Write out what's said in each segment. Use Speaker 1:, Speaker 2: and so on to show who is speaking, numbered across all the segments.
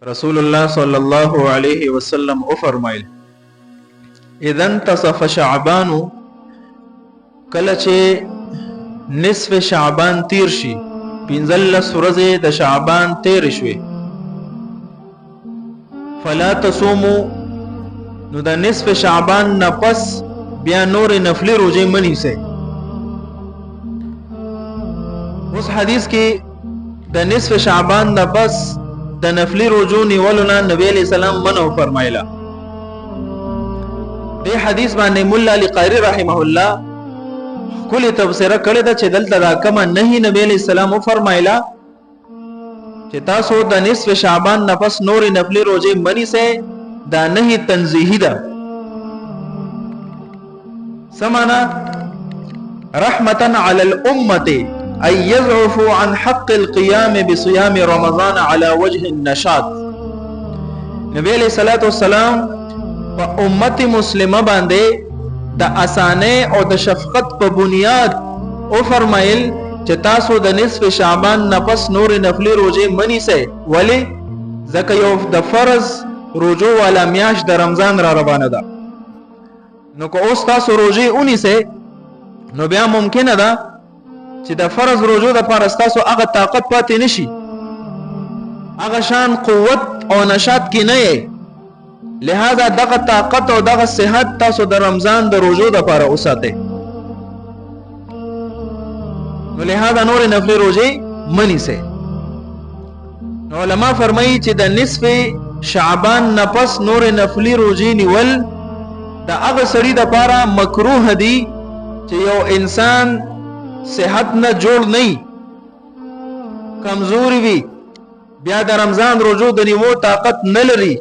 Speaker 1: रसूलुल्लाह सल्लल्लाहु अलैहि वसल्लम ओ फरमाइल इदन तसफ शाबानु कल चे निस्फ शाबान तीर शी पिंजल्लस ورځې د शाबान تیر شوي فلا تصومو نو د نصف شعبان نه پس بیا نور نفلی روزه منی سه. اوس حدیث کې د نصف شعبان نه پس د نفلی روزو نیولونه نبی علیہ السلام منو فرمایلا. دې حدیث باندې مولا علی قاری رحمه الله کل تفسیر کړی دا چې دلته دا کوم نه نبی علیہ السلام فرمایلا چې تاسو د نصف شعبان نه پس نور نفلی روزه منی سه، دا نه تنزیهی ده. سمانا رحمتا علی الامه أن يضعفوا عن حق القيام بصيام رمضان على وجه النشاط. نبی علیہ الصلوۃ والسلام په امت مسلمه باندې د اسانه او د شفقت په بنیاد او فرمایل چې تاسو د نصف شعبان نه پس نور نفلی روزه منی سه، ولی ځکه یو د فرض روزو والا میاش د رمضان را روانه ده. نو که اوس تاسو روزه اونی سه نو بیا ممکنه ده چې د فرض روزو د پاره تاسو هغه طاقت پاتې نشي، هغه شان قوت او نشاط کې نه یې، لہذا دغه طاقت او دغه صحت تاسو د رمضان د روزو د پاره اوساته. نو لہذا نور نفلی روزه منی سه. نو علما فرمایي چې د نصف شعبان نه پس نور نفلی روزه نیول د هغه سړي د پاره مکروه دي چې یو انسان صحت نه جوړ نه، کمزوري وي، بیا د رمضان روزو د نیو طاقت نه لري،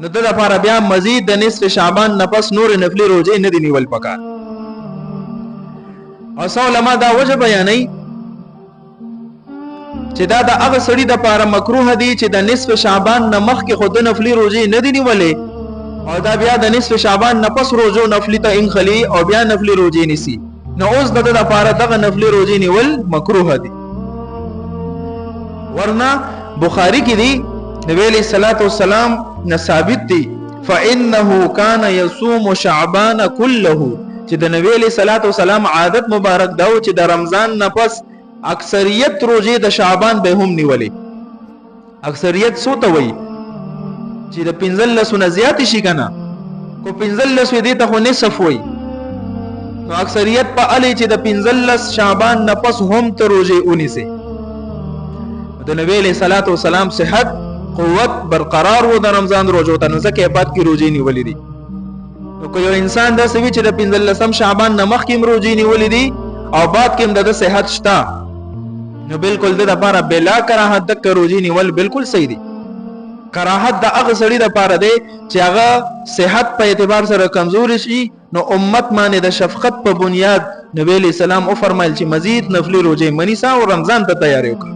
Speaker 1: نو د لپاره بیا مزید د نصف شعبان نه پس نور نفلی روزه نه دی نیول پکار. او څو علما دا وجه بیانوي چې دا د هغه سړي د لپاره مکروه دي چې د نصف شعبان نه مخکې خود نفلی روزه نه دی نیولې، او دا بیا د نصف شعبان نه پس روزو نفلی ته انخلي او بیا نفلی روزه نیسي، نو اوس د لپاره دغه نفلی روزه نیول مکروه دي. ورنه بخاری کې دی نبی علیہ الصلوۃ والسلام نه ثابت دي فانه كان يصوم شعبان كله، چې د نبی علیہ الصلوۃ والسلام عادت مبارک دا چې د رمضان نه پس اکثریت روزه د شعبان به هم نیولې. اکثریت سو ته وای چې د 15 نه زیات شي کنه، کو 15 دې ته خو نصف وای، نو اکثریت په علی چې د 15 شعبان نه پس هم ته روزه اونی سي. د نبی علیہ الصلوۃ والسلام صحت قوت برقرار و د رمضان روزو ته، نو ځکه بعد کې روزه نیولې دي. نو که یو انسان دا سوي چې د 15 شعبان نه مخکې روزه نیولې دي او بعد کې د صحت شته، نو بالکل د لپاره بلا کراهت د روزه نیول بالکل صحیح دي. کراهت د هغه سړي د لپاره دی چې هغه صحت په اعتبار سره کمزور شي، نو امت باندې د شفقت په بنیاد نبی علیہ السلام او فرمایل چې مزید نفلی روزه منی سا او رمضان ته تیاری وکړه.